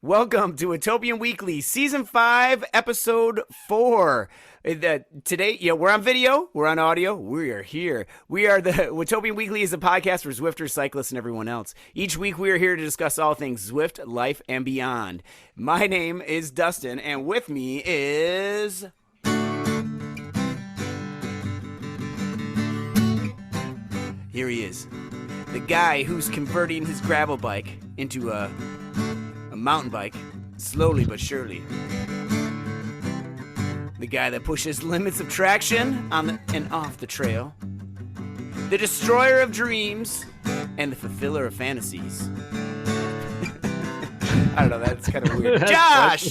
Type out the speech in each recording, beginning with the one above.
Welcome to Watopian Weekly, Season 5, Episode 4. Today, we're on video, we're on audio, we are here. Watopian Weekly is a podcast for Zwifters, cyclists, and everyone else. Each week, we are here to discuss all things Zwift, life, and beyond. My name is Dustin, and with me is... Here he is. The guy who's converting his gravel bike into a mountain bike, slowly but surely. The guy that pushes limits of traction on and off the trail. The destroyer of dreams and the fulfiller of fantasies. I don't know, that's kind of weird. Josh!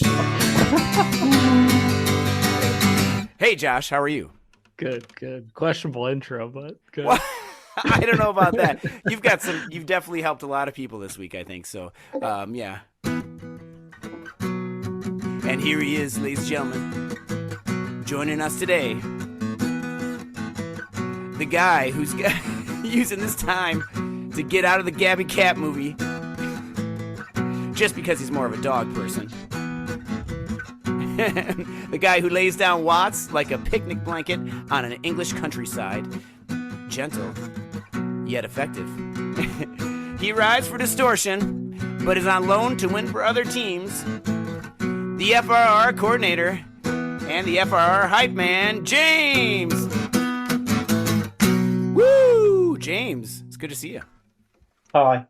Hey, Josh, how are you? Good. Questionable intro, but good. What? I don't know about that. You've definitely helped a lot of people this week, I think. So, yeah. And here he is, ladies and gentlemen, joining us today. The guy who's using this time to get out of the Gabby Cat movie just because he's more of a dog person. The guy who lays down watts like a picnic blanket on an English countryside. Gentle, yet effective. He rides for distortion, but is on loan to win for other teams. The FRR coordinator and the FRR hype man, James. Woo! James, it's good to see you. Hi.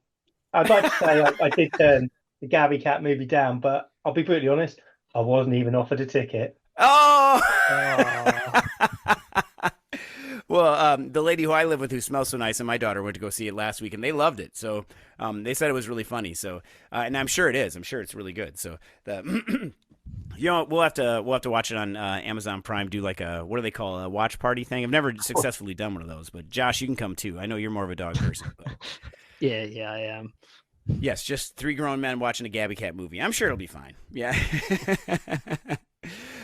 I'd like to say I did turn the Gabby Cat movie down, but I'll be brutally honest, I wasn't even offered a ticket. Oh! Well, the lady who I live with who smells so nice and my daughter went to go see it last week and they loved it. So they said it was really funny. So and I'm sure it is. I'm sure it's really good. So we'll have to watch it on Amazon Prime. Do like what do they call a watch party thing? I've never successfully done one of those, but Josh, you can come too. I know you're more of a dog person. But... Yeah, I am. Yes, just three grown men watching a Gabby Cat movie. I'm sure it'll be fine. Yeah.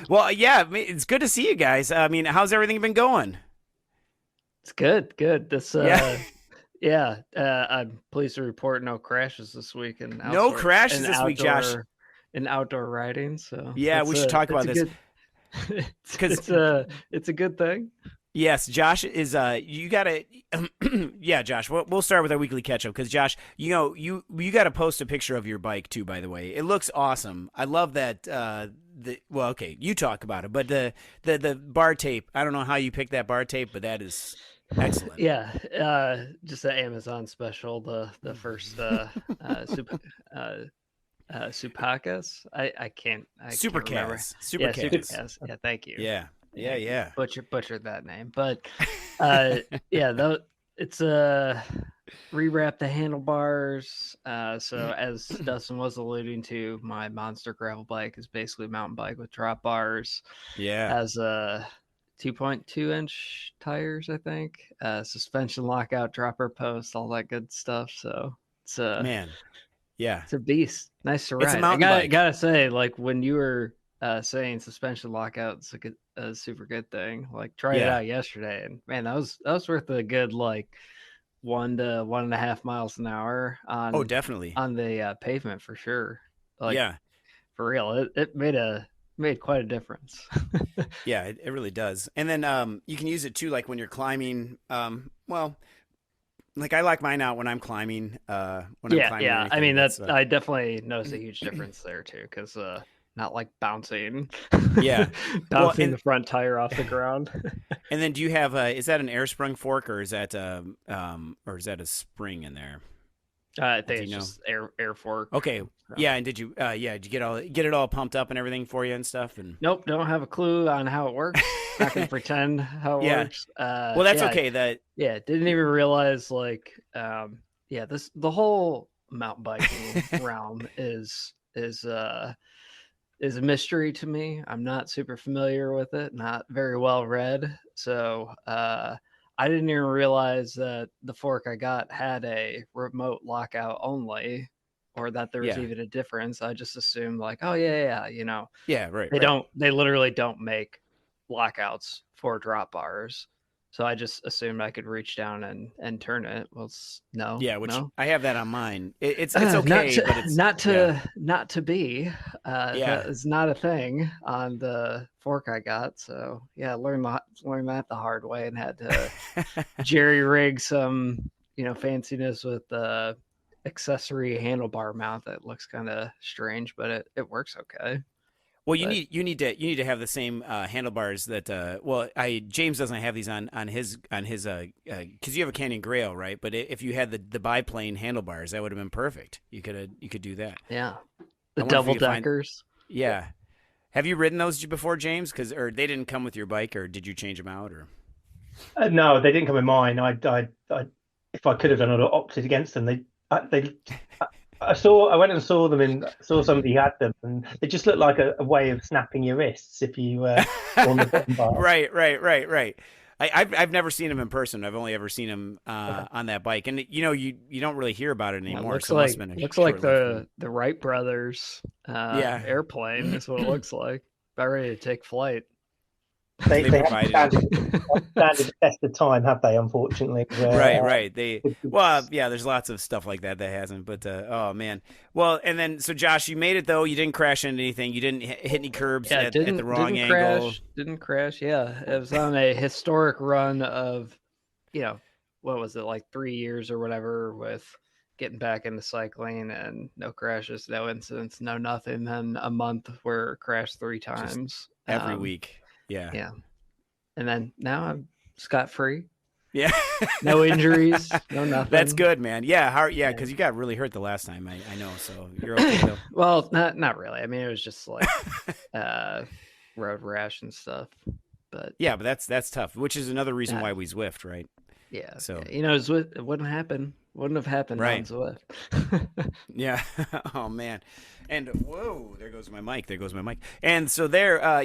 Well, yeah, it's good to see you guys. I mean, how's everything been going? It's good. This I'm pleased to report no crashes this week and no crashes this week, Josh. In outdoor riding, so yeah, we should talk about this because it's a good thing. Yes, Josh is. You gotta. Yeah, Josh. We'll start with our weekly catch-up because Josh, you got to post a picture of your bike too. By the way, it looks awesome. I love that. Well, okay, you talk about it, but the bar tape. I don't know how you picked that bar tape, but that is excellent. Yeah, just an Amazon special. The first Supakas. I can't Supercast. Supercast. Yeah, thank you. Yeah. Butchered that name, but it's rewrap the handlebars. So as Dustin was alluding to, my monster gravel bike is basically a mountain bike with drop bars. Yeah, has a 2.2-inch tires, I think. Suspension lockout, dropper post, all that good stuff. So it's man, yeah, it's a beast. Nice to ride. It's a mountain bike. I gotta say, like when you were saying suspension lockout, it's like a super good thing. Like tried it out yesterday, and man, that was worth a good like 1 to 1.5 miles an hour on. Oh, definitely on the pavement for sure. Like, yeah, for real, it made quite a difference. Yeah, it really does. And then you can use it too, like when you're climbing. Well, like I like mine out when I'm climbing. I'm climbing. Yeah. I mean, I definitely notice a huge difference there too, because not like bouncing. Yeah, bouncing the front tire off the ground. And then do you have is that an air sprung fork or is that a spring in there? I think it's just air fork. Okay. Yeah, and did you get it all pumped up and everything for you and stuff? And nope, don't have a clue on how it works. Not gonna pretend how it works. Well, that's okay. Didn't even realize the whole mountain biking realm is a mystery to me. I'm not super familiar with it, not very well read. So I didn't even realize that the fork I got had a remote lockout only, or that there was even a difference. I just assumed like, oh yeah, Yeah, right. They literally don't make lockouts for drop bars. So I just assumed I could reach down and turn it. Well, no. Yeah, which no. I have that on mine. It's okay, but it's not to be. Yeah. That is not a thing on the fork I got. So yeah, learned that the hard way and had to jerry rig some fanciness with the accessory handlebar mount that looks kind of strange, but it works okay. Well, you need to have the same handlebars that James doesn't have these on his because you have a Canyon Grail, right? But if you had the biplane handlebars, that would have been perfect. You could do that. Yeah, the double deckers. Yeah, have you ridden those before, James? Or they didn't come with your bike, or did you change them out? Or No, they didn't come in mine. I if I could have done, I'd have opted against them. I went and saw somebody had them, and they just looked like a way of snapping your wrists if you on the bottom bar. Right. I've never seen him in person. I've only ever seen him on that bike, and you don't really hear about it anymore. Looks like the Wright brothers airplane is what it looks like. About ready to take flight. They haven't standard test of time, have they? Unfortunately, right. There's lots of stuff like that hasn't. But oh man, well, and then so Josh, you made it though. You didn't crash into anything. You didn't hit any curbs at the wrong angle. Didn't crash. Yeah, it was on a historic run of, what was it, like 3 years or whatever, with getting back into cycling and no crashes, no incidents, no nothing. Then a month where it crashed 3 times just every week. Yeah. And then now I'm scot-free. Yeah. No injuries, no nothing. That's good, man. Yeah. Because you got really hurt the last time. I know. So you're okay though. Well, not really. I mean, it was just like road rash and stuff. But yeah, but that's tough. Which is another reason why we Zwift, right? Yeah. So Zwift, it wouldn't happen. Wouldn't have happened on Zwift. Yeah. Oh man. And whoa, there goes my mic. And so here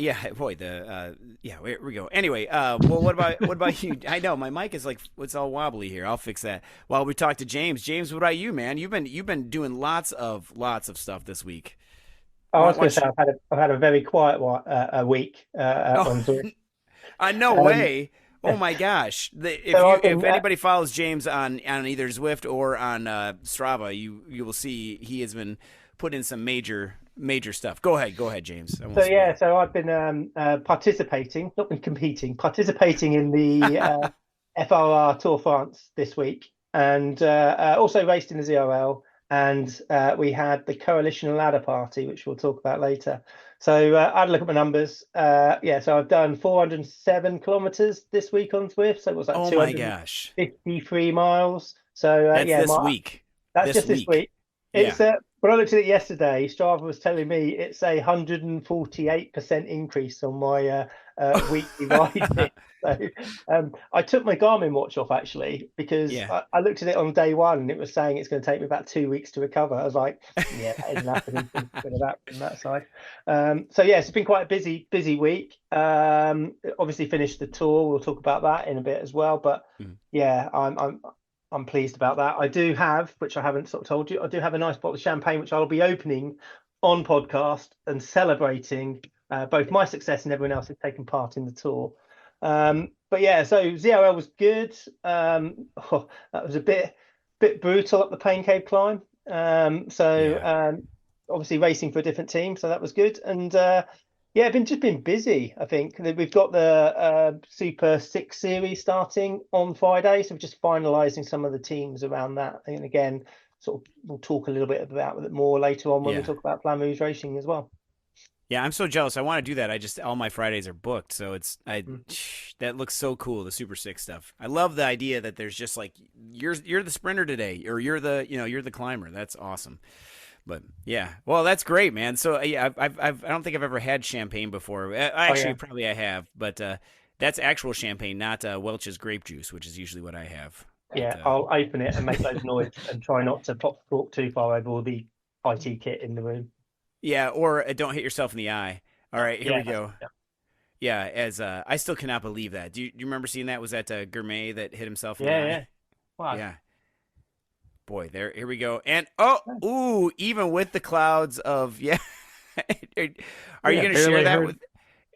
we go. Anyway, well, what about you? I know my mic is like it's all wobbly here. I'll fix that while we talk to James. James, what about you, man? You've been doing lots of stuff this week. I was going to say I've had a very quiet week on Zwift. No way. Oh my gosh! If anybody follows James on either Zwift or on Strava, you will see he has been put in some major stuff. Go ahead, James. So I've been participating, not been competing, participating in the FRR Tour France this week, and also raced in the ZRL. And we had the Coalition Ladder Party, which we'll talk about later. So I had a look at my numbers. So I've done 407 kilometers this week on Zwift. So it was like 253 miles. So that's this week. That's just this week. It's when I looked at it yesterday, Strava was telling me it's a 148% increase on my weekly riding. So I took my Garmin watch off actually because I looked at it on day one and it was saying it's going to take me about 2 weeks to recover. I was like, that isn't happening from that side. It's been quite a busy week. Obviously finished the tour. We'll talk about that in a bit as well. But I'm pleased about that. I do have, which I haven't sort of told you, I do have a nice bottle of champagne, which I'll be opening on podcast and celebrating both my success and everyone else who's taken part in the tour. So ZRL was good. That was a bit brutal up the Pain Cave climb. Obviously racing for a different team, so that was good. And been busy. I think we've got the Super 6 series starting on Friday, so we're just finalising some of the teams around that. And again, sort of we'll talk a little bit about it more later on when we talk about Flamouge racing as well. Yeah, I'm so jealous. I want to do that. All my Fridays are booked, so that looks so cool. The Super 6 stuff. I love the idea that there's just like you're the sprinter today, or you're the climber. That's awesome. But yeah, well, that's great, man. So I don't think I've ever had champagne before. Probably I have, but that's actual champagne, not Welch's grape juice, which is usually what I have. Yeah, I'll open it and make loads of noise and try not to pop the cork too far over all the IT kit in the room. Yeah, or don't hit yourself in the eye. All right, here we go. Yeah, I still cannot believe that. Do you remember seeing that? Was that Gourmet that hit himself in the eye? Yeah. Wow. Yeah. Boy, here we go. And even with the clouds of are you going to share that with?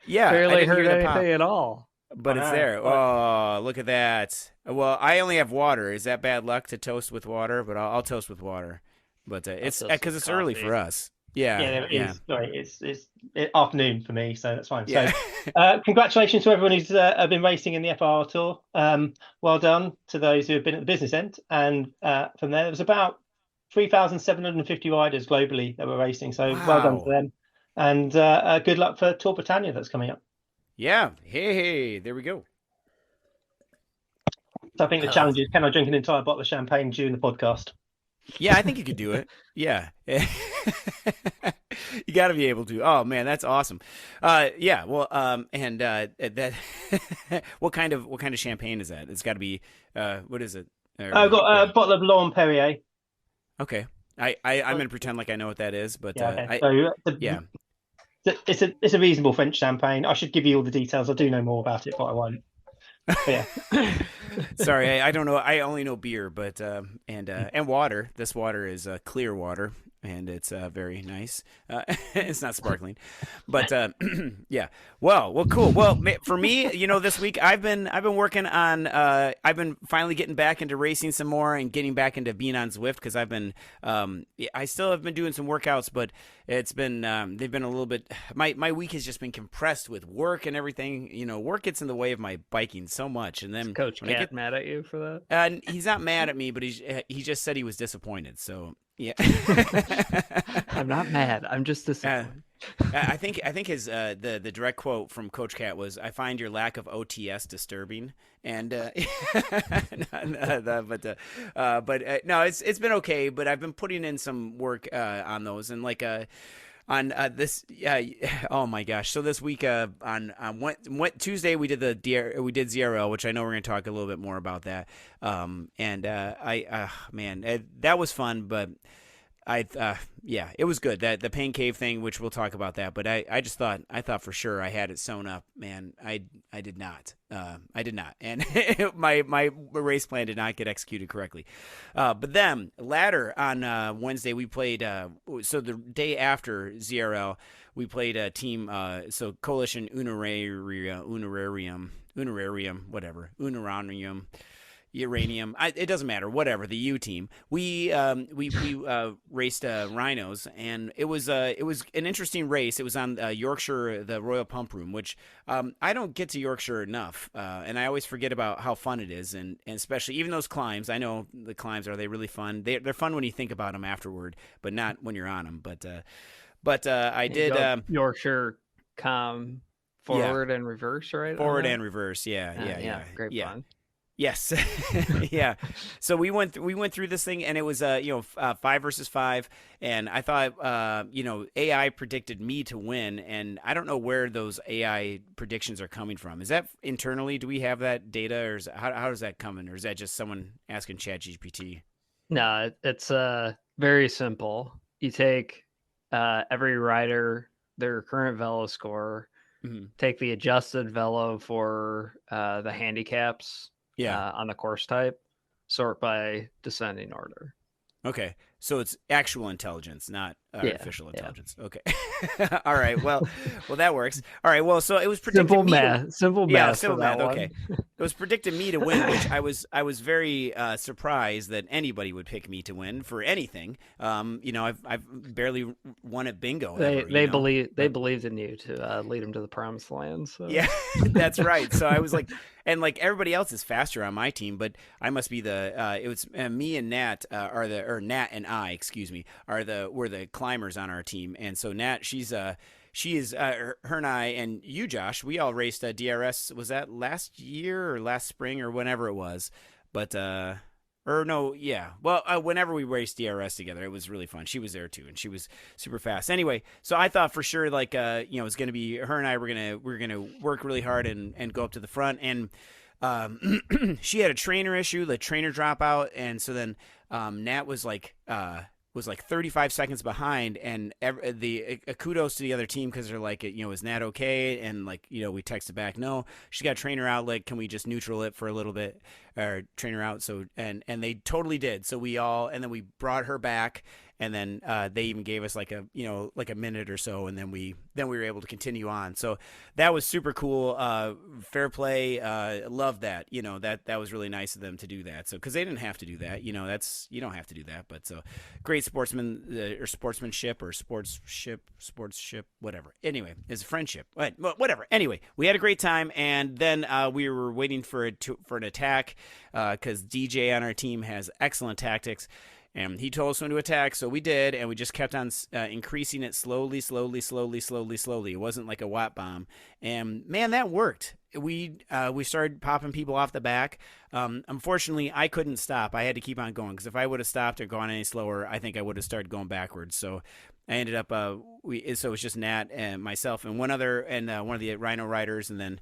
Yeah, barely heard anything at all. but it's know. there. Oh, look at that. Well, I only have water. Is that bad luck to toast with water? But I'll toast with water. But it's toast because with it's early coffee. for us. Yeah, Yeah, it is. Sorry, it's afternoon for me, so that's fine. yeah. So, congratulations to everyone who's been racing in the FR Tour. Well done to those who have been at the business end. And from there was about 3,750 riders globally that were racing. So well done to Wow. them. And good luck for Tour Britannia that's coming up. Yeah. Hey, there we go. So I think the challenge is, can I drink an entire bottle of champagne during the podcast? Yeah, I think you could do it. Yeah. You got to be able to. Oh man, that's awesome. Yeah. Well, and that what kind of champagne is that? It's got to be what is it? I've got a bottle of Laurent Perrier. Okay. I'm gonna pretend like I know what that is, but Yeah. Okay. yeah. It's a reasonable French champagne. I should give you all the details. I do know more about it, but I won't. But yeah. Sorry, I don't know. I only know beer, but and water. This water is clear water, and it's very nice. It's not sparkling, but yeah. Well, cool. Well, for me, this week I've been working on. I've been finally getting back into racing some more and getting back into being on Zwift because I've been. I still have been doing some workouts, but it's been they've been a little bit. My week has just been compressed with work and everything. Work gets in the way of my biking so much, and then Is Coach Cat mad at you for that? he's not mad at me, but he just said he was disappointed. So yeah. I'm not mad. I'm just disappointed. I think his the direct quote from Coach Cat was, "I find your lack of OTS disturbing," and but no, it's been okay. But I've been putting in some work on those and on this. Oh my gosh! So this week on Tuesday we did ZRL, which I know we're going to talk a little bit more about that. And that was fun, but. Yeah, it was good. That the Pain Cave thing, which we'll talk about that, but I thought for sure I had it sewn up. Man, I did not. And my race plan did not get executed correctly. But then later on Wednesday we played. So the day after ZRL, we played a team. So Coalition Unararium, whatever, Unaranium. Uranium, it doesn't matter, whatever, the U team. We raced rhinos, and it was an interesting race. It was on Yorkshire, the Royal Pump Room, which I don't get to Yorkshire enough, and I always forget about how fun it is, and especially even those climbs. I know the climbs, are they really fun? They're fun when you think about them afterward, but not when you're on them. But I did Yorkshire forward and reverse, right? Forward and reverse, yeah. Great fun. Yes. Yeah. So we went through this thing, and it was 5 versus 5, and I thought AI predicted me to win, and I don't know where those AI predictions are coming from. Is that internally? Do we have that data, or how does that come in, or is that just someone asking ChatGPT? No, it's very simple. You take every rider, their current velo score, take the adjusted velo for the handicaps. On the course type, sort by descending order. Okay, so it's actual intelligence, not artificial intelligence. Okay, all right. Well, that works. All right. Well, so it was predicting simple math. Okay, it was predicting me to win, which I was very surprised that anybody would pick me to win for anything. I've barely won at bingo. They believed in you to lead them to the promised land. So. Yeah, that's right. So I was like, and like everybody else is faster on my team, but I must be it was me and Nat Nat and I, excuse me, were the climbers on our team. And so Nat, she is her and I and you, Josh, we all raced DRS. Was that last year or last spring or whenever it was? But whenever we raced DRS together, it was really fun. She was there too, and she was super fast. Anyway, so I thought for sure, it was going to be her and I. We're gonna work really hard and go up to the front. And she had a trainer issue, the trainer dropout, and so then Nat was like 35 seconds behind, and kudos to the other team because they're like, is Nat okay? And we texted back, no, she's got a trainer out. Like, can we just neutral it for a little bit, or trainer out? So and they totally did. So then we brought her back, and then they even gave us like a minute or so, and then we were able to continue on. So that was super cool. Fair play. Love that. That was really nice of them to do that. So because they didn't have to do that. You don't have to do that. But so great sportsmanship, whatever. Anyway, it's a friendship. Whatever. Anyway, we had a great time, and then we were waiting for an attack because DJ on our team has excellent tactics. And he told us when to attack, so we did, and we just kept on increasing it slowly. It wasn't like a watt bomb, and man, that worked. We started popping people off the back. Unfortunately, I couldn't stop. I had to keep on going because if I would have stopped or gone any slower, I think I would have started going backwards. So I ended up so it was just Nat and myself and one of the Rhino riders, and then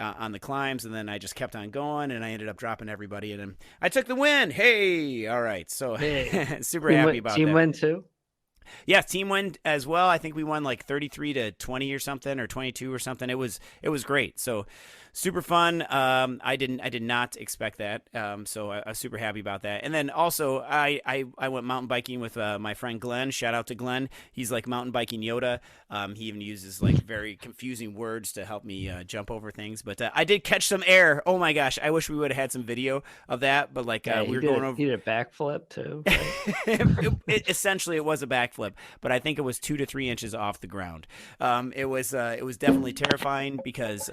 on the climbs, and then I just kept on going, and I ended up dropping everybody, and I took the win. Hey, all right, so super happy about that. Team win too? Yeah, team win as well. I think we won like 33-20 or something, or 22 or something. It was great. So super fun. I did not expect that. So I was super happy about that. And then also I went mountain biking with my friend Glenn. Shout out to Glenn. He's like mountain biking Yoda. He even uses like very confusing words to help me jump over things. But I did catch some air. Oh my gosh, I wish we would have had some video of that. But like we were going over. He did a backflip too. Right? Essentially, it was a backflip, but I think it was 2 to 3 inches off the ground. It was definitely terrifying because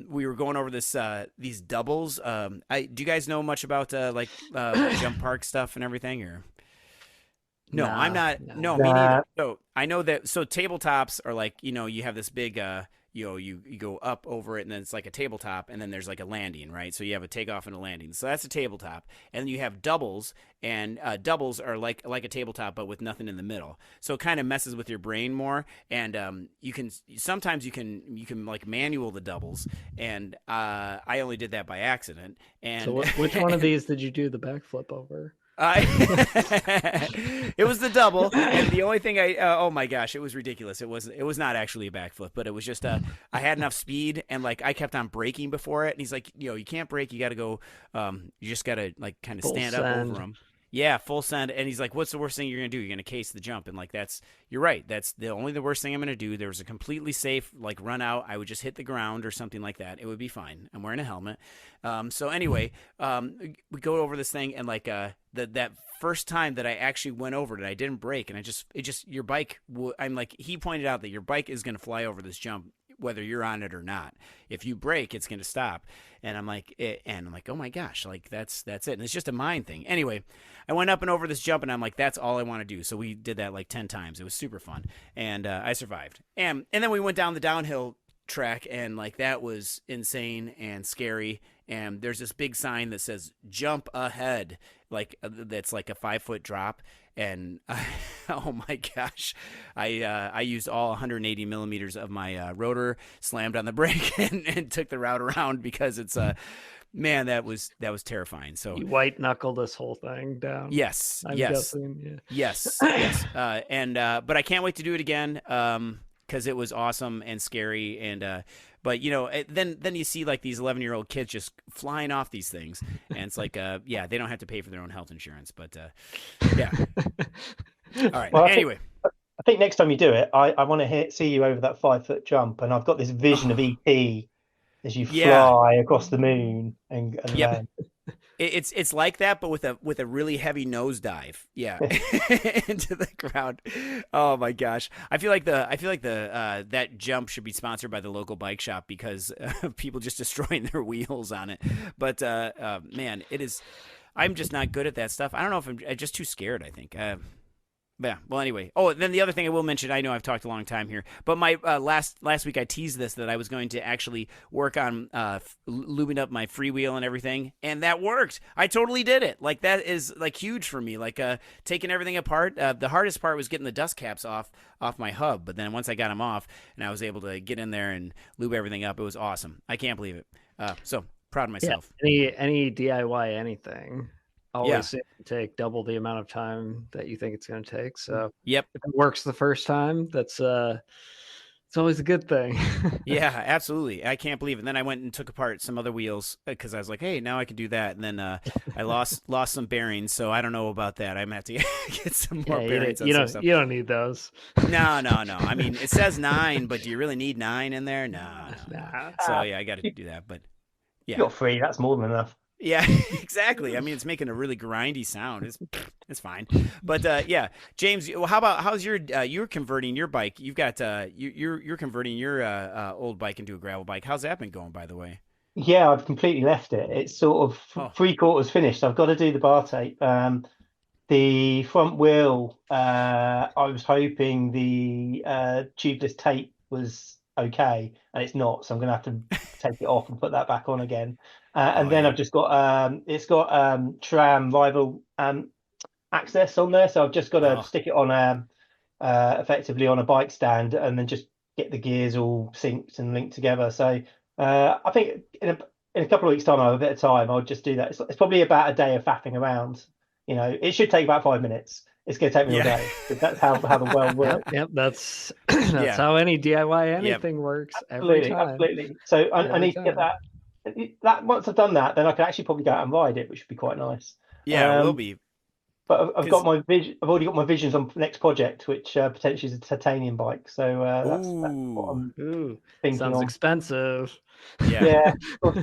we were going over these doubles. Do you guys know much about jump park stuff and everything, or? No, I'm not. No, me neither. So I know that. So tabletops are like, you have this big, you go up over it, and then it's like a tabletop, and then there's like a landing, right? So you have a takeoff and a landing. So that's a tabletop, and then you have doubles, and doubles are like a tabletop, but with nothing in the middle. So it kind of messes with your brain more, and you can like manual the doubles, and I only did that by accident. And so which one of these did you do the backflip over? It was the double, and the only thing oh my gosh, it was ridiculous. It was not actually a backflip, but it was just I had enough speed, and like I kept on braking before it, and he's like, you can't brake, you got to go, you just got to like kind of stand up over him. Yeah, full send. And he's like, what's the worst thing you're going to do? You're going to case the jump. And like, you're right. That's the worst thing I'm going to do. There was a completely safe, like, run out. I would just hit the ground or something like that. It would be fine. I'm wearing a helmet. So anyway, we go over this thing, and like, that first time that I actually went over it, I didn't brake, and your bike, I'm like, he pointed out that your bike is going to fly over this jump, whether you're on it or not. If you brake, it's going to stop. And I'm like, oh my gosh, like that's it. And it's just a mind thing. Anyway, I went up and over this jump, and I'm like, that's all I want to do. So we did that like 10 times. It was super fun. And I survived. And then we went down the downhill track, and like that was insane and scary. And there's this big sign that says jump ahead, like that's like a 5-foot drop. And oh my gosh, I used all 180 millimeters of my rotor, slammed on the brake, and took the route around because it's man, that was terrifying. So you white knuckled this whole thing down. Yes, I'm yes, guessing, yeah. yes. But I can't wait to do it again because it was awesome and scary. And but then you see like these 11-year-old kids just flying off these things, and it's like they don't have to pay for their own health insurance, but yeah. All right. Well, anyway, I think next time you do it, I want to see you over that 5-foot jump, and I've got this vision of ET as you fly across the moon and land. It's like that, but with a really heavy nosedive, into the ground. Oh my gosh, I feel like that jump should be sponsored by the local bike shop because of people just destroying their wheels on it. But man, it is. I'm just not good at that stuff. I don't know if I'm just too scared. I think. Yeah. Well, anyway. Oh, then the other thing I will mention. I know I've talked a long time here, but my last week I teased this that I was going to actually work on lubing up my freewheel and everything, and that worked. I totally did it. Like that is like huge for me. Like taking everything apart. The hardest part was getting the dust caps off my hub, but then once I got them off and I was able to get in there and lube everything up, it was awesome. I can't believe it. So proud of myself. Yeah, any DIY anything. Always take double the amount of time that you think it's going to take. So yep, if it works the first time, that's a It's always a good thing. Yeah, absolutely. I can't believe it. And then I went and took apart some other wheels because I was like, hey, now I can do that. And then I lost some bearings, so I don't know about that. I'm gonna have to get some more Yeah, bearings on you some don't stuff. you don't need those. No, no, no. I mean, it says 9, but do you really need 9 in there? No, no, no. Nah. So yeah, I got to do that. But You yeah, got 3. That's more than enough. yeah, exactly. I mean, it's making a really grindy sound. It's fine. But yeah, James, how's your you're converting your bike? You've got you're converting your old bike into a gravel bike. How's that been going, by the way? Yeah, I've completely left it. It's sort of Oh, 3/4 finished. I've got to do the bar tape. The front wheel, I was hoping the tubeless tape was okay, and it's not. So I'm going to have to take it off and put that back on again. And oh then yeah. I've just got it's got tram rival access on there, so I've just got to Oh, stick it on effectively on a bike stand, and then just get the gears all synced and linked together. So I think in a couple of weeks' time, I have a bit of time. I'll just do that. It's probably about a day of faffing around. You know, it should take about 5 minutes. It's going to take me all yeah. day. That's how the world works. Yep. That's that's Yeah. how any DIY Yep. anything works every Absolutely, time. absolutely. So I Every need to get time. that. Once I've done that, then I can actually probably go out and ride it, which would be quite nice. Yeah, it will be. But I've got Because my vision. I've already got my visions on the next project, which potentially is a titanium bike. So that's what ooh, I'm Ooh, thinking sounds on. expensive. yeah. Yeah, but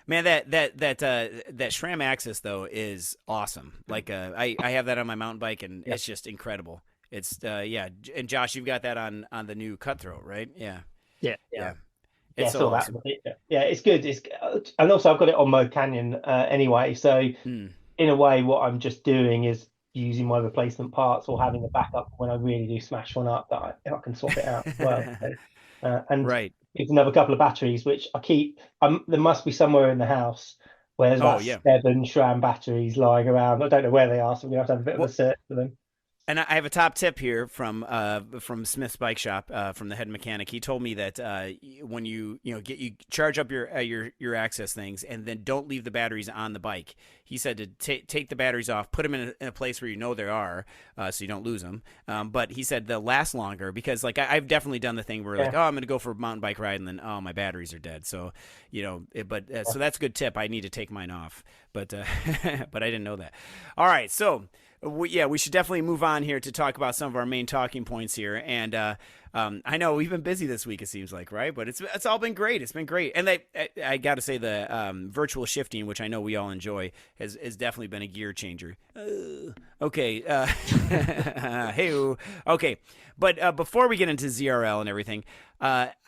Man, that SRAM Axis though is awesome. Like I have that on my mountain bike and Yep. it's just incredible. It's yeah, and Josh, you've got that on the new Cutthroat, right? Yeah, Yeah. yeah. yeah, It's so saw that. awesome. Yeah, it's good. It's and also I've got it on Mo Canyon anyway. So Mm. in a way, what I'm just doing is using my replacement parts or having a backup when I really do smash one up that I can swap it out as well. So, and Right. it's another couple of batteries which I keep. There must be somewhere in the house where there's Oh about yeah. 7 SRAM batteries lying around. I don't know where they are, so we're gonna have to have a bit of a Well, search for them. and I have a top tip here from Smith's Bike Shop from the head mechanic. He told me that when you charge up your access things and then don't leave the batteries on the bike. He said to take the batteries off, put them in a place where you know they are, so you don't lose them. But he said they'll last longer because like I've definitely done the thing where like Yeah. I'm going to go for a mountain bike ride and then my batteries are dead. So so that's a good tip. I need to take mine off, but but I didn't know that. All right, so. We should definitely move on here to talk about some of our main talking points here. And I know we've been busy this week, it seems like, right? But it's all been great. It's been great. And I got to say the virtual shifting, which I know we all enjoy, has definitely been a gear changer. Okay. Hey. Okay. But before we get into ZRL and everything,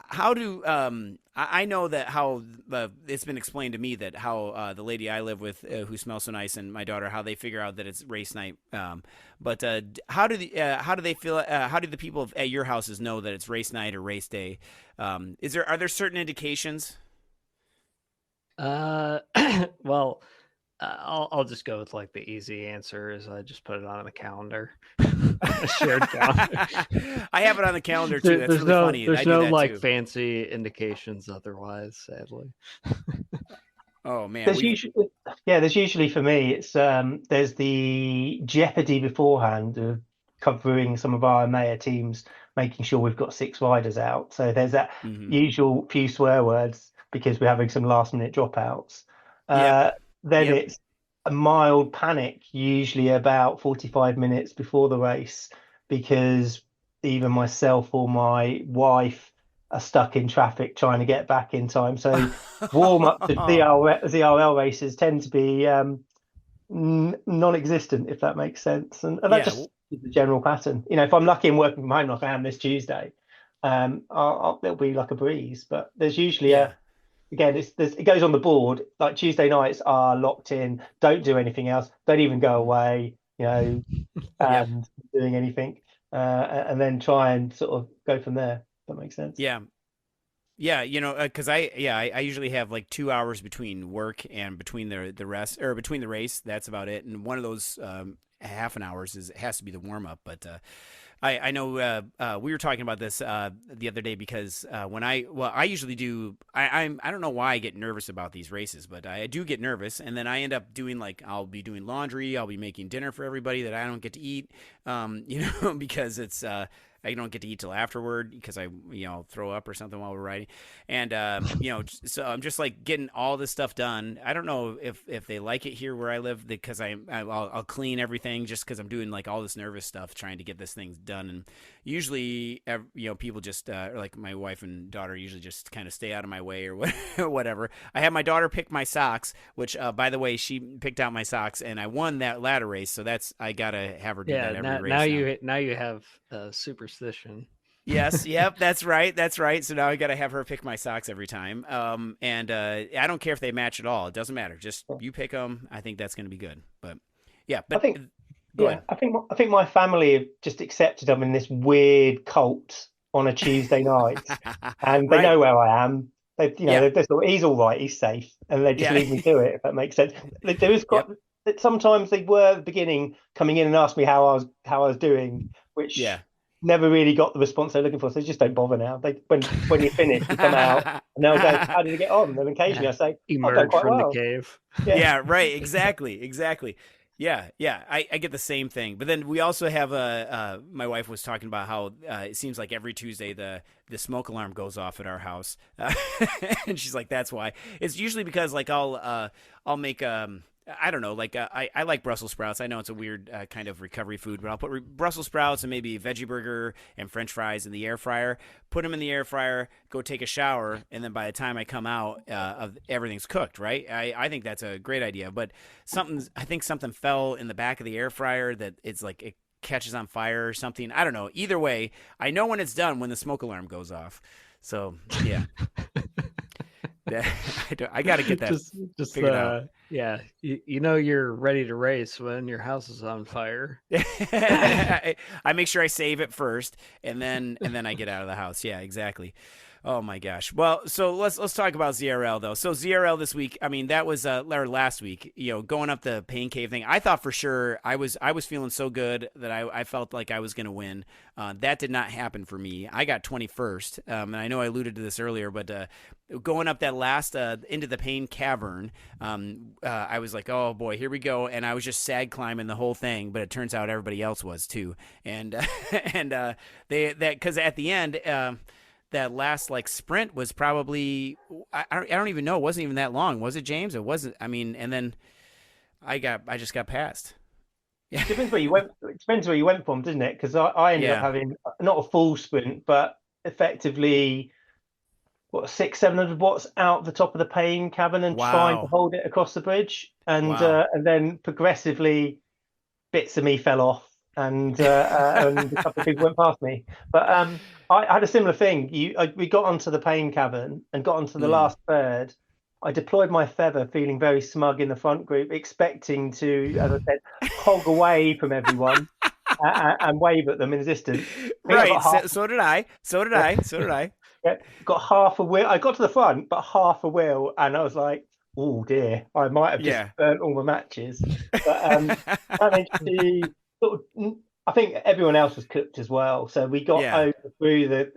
how do I know that how it's been explained to me that how the lady I live with who smells so nice and my daughter how they figure out that it's race night. But how do they feel? How do the people at your houses know that it's race night or race day? Are there certain indications? Well, I'll just go with like the easy answer is I just put it on the calendar, a shared calendar. I have it on the calendar too. That's There's really funny. I there's do no that like too. fancy indications otherwise, sadly. Oh man, There's usually for me it's there's the jeopardy beforehand of covering some of our Maya teams, making sure we've got 6 riders out. So there's that mm-hmm. usual few swear words because we're having some last minute dropouts. Yep. Then Yep. it's a mild panic, usually about 45 minutes before the race, because either myself or my wife are stuck in traffic trying to get back in time. So warm up to ZRL races tend to be non-existent, if that makes sense. And that Yeah. just is the general pattern. You know, if I'm lucky and working from home like I am this Tuesday, it'll be like a breeze. But there's usually Yeah. again, it goes on the board. Like Tuesday nights are locked in. Don't do anything else. Don't even go away. You know, Yep. doing anything, and then try and sort of go from there. If that makes sense. Yeah. Yeah, because I usually have like 2 hours between work and between the rest or between the race. That's about it. And one of those half an hour has to be the warm up. But I know we were talking about this the other day because I usually do I don't know why I get nervous about these races, but I do get nervous, and then I end up doing I'll be doing laundry, I'll be making dinner for everybody that I don't get to eat, because it's I don't get to eat till afterward because I'll throw up or something while we're riding, and so I'm just like getting all this stuff done. I don't know if they like it here where I live because I'll clean everything just because I'm doing like all this nervous stuff trying to get this thing done. And usually, people just like my wife and daughter usually just kind of stay out of my way or whatever. I have my daughter pick my socks, which by the way, she picked out my socks, and I won that ladder race. So I gotta have her do that every race. Now you have superstition. Yes, yep, that's right. So now I got to have her pick my socks every time. And I don't care if they match at all. It doesn't matter. Just you pick them. I think that's going to be good. But yeah, but I think my family have just accepted I'm in this weird cult on a Tuesday night, and they know where I am. They thought he's all right, he's safe, and they just leave me do it. If that makes sense. There is quite. Sometimes they were at the beginning coming in and asked me how I was doing, which never really got the response they're looking for. So they just don't bother now. When you finish, you come out and they'll go, "How did you get on?" And occasionally I say, "Emerge from the cave." Yeah, right. Exactly. Yeah. I get the same thing. But then we also have my wife was talking about how it seems like every Tuesday the smoke alarm goes off at our house, and she's like, "That's why." It's usually because like I'll make I don't know, like I like Brussels sprouts. I know it's a weird kind of recovery food, but I'll put Brussels sprouts and maybe a veggie burger and French fries in the air fryer. Put them in the air fryer, go take a shower, and then by the time I come out, everything's cooked. Right? I think that's a great idea. But I think something fell in the back of the air fryer that it's like it catches on fire or something. I don't know. Either way, I know when it's done when the smoke alarm goes off. So yeah. I got to get that just figured out. Yeah, you're ready to race when your house is on fire. I make sure I save it first, and then I get out of the house. Yeah, exactly. Oh my gosh. Well, so let's talk about ZRL though. So ZRL this week, I mean, that was or last week, going up the pain cave thing. I thought for sure I was feeling so good that I felt like I was going to win. That did not happen for me. I got 21st. And I know I alluded to this earlier, but going up that last into the pain cavern, I was like, oh boy, here we go. And I was just sag climbing the whole thing, but it turns out everybody else was too. And because at the end, that last like sprint was probably I don't even know. It wasn't even that long, was it, James? It wasn't. I mean, and then I just got passed. Yeah. It depends where you went. It depends where you went from, doesn't it? Because I ended up having not a full sprint, but effectively 600-700 watts out the top of the pain cavern and trying to hold it across the bridge, and then progressively bits of me fell off. And a couple of people went past me, but I had a similar thing. We got onto the pain cavern and got onto the last third. I deployed my feather, feeling very smug in the front group, expecting to, as I said, hog away from everyone and wave at them in the distance. Right. So did I. Yeah, got half a wheel. I got to the front, but half a wheel, and I was like, "Oh dear, I might have just burnt all my matches." But managed to. I think everyone else was cooked as well, so we got over through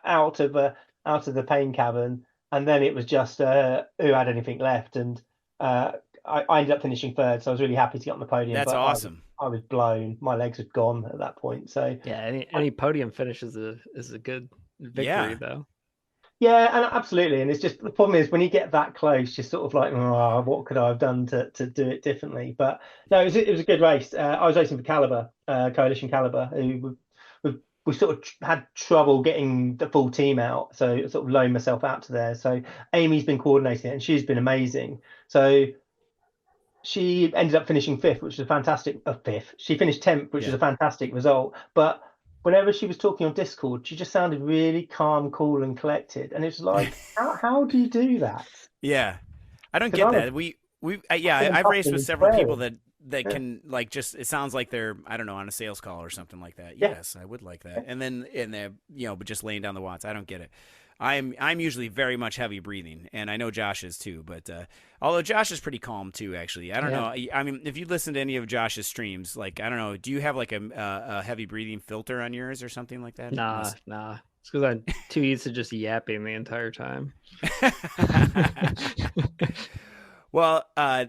out of the pain cavern, and then it was just who had anything left, and I ended up finishing third, so I was really happy to get on the podium. That's awesome. I was blown; my legs had gone at that point. So any podium finish is a good victory though. Yeah, and absolutely. And it's just the problem is when you get that close, you're sort of like, oh, what could I have done to do it differently? But no, it was a good race. I was racing for Caliber, Coalition Caliber, who we sort of had trouble getting the full team out. So I sort of loaned myself out to there. So Amy's been coordinating it and she's been amazing. So she ended up finishing fifth, which was a fantastic fifth. She finished 10th, which was a fantastic result. But whenever she was talking on Discord, she just sounded really calm, cool, and collected. And it's like, how do you do that? Yeah, I don't get that. I've raced with several people that can like just. It sounds like they're on a sales call or something like that. Yeah. Yes, I would like that. And then but just laying down the watts, I don't get it. I'm usually very much heavy breathing, and I know Josh is too. But although Josh is pretty calm too, actually, I don't know. I mean, if you listen to any of Josh's streams, like I don't know, do you have like a heavy breathing filter on yours or something like that? Nah. It's because I'm too used to just yapping the entire time. Well,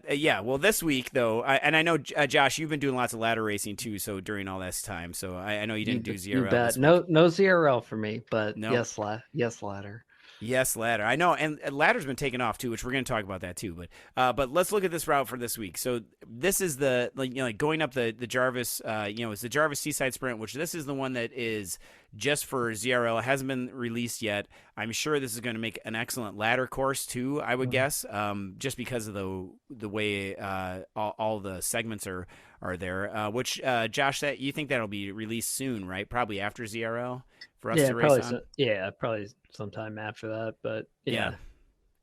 yeah. Well, this week though, and I know Josh, you've been doing lots of ladder racing too. So during all this time, so I know you didn't do ZRL. You bet. No ZRL for me, but no. yes, ladder. Yes, ladder. I know, and ladder's been taken off too, which we're going to talk about that too. But let's look at this route for this week. So this is the like going up the Jarvis. It's the Jarvis Seaside Sprint, which this is the one that is just for ZRL. It hasn't been released yet. I'm sure this is going to make an excellent ladder course too. I would guess, just because of the way all the segments are there. Which Josh, that you think that'll be released soon, right? Probably after ZRL for us to race on. Probably sometime after that. But yeah.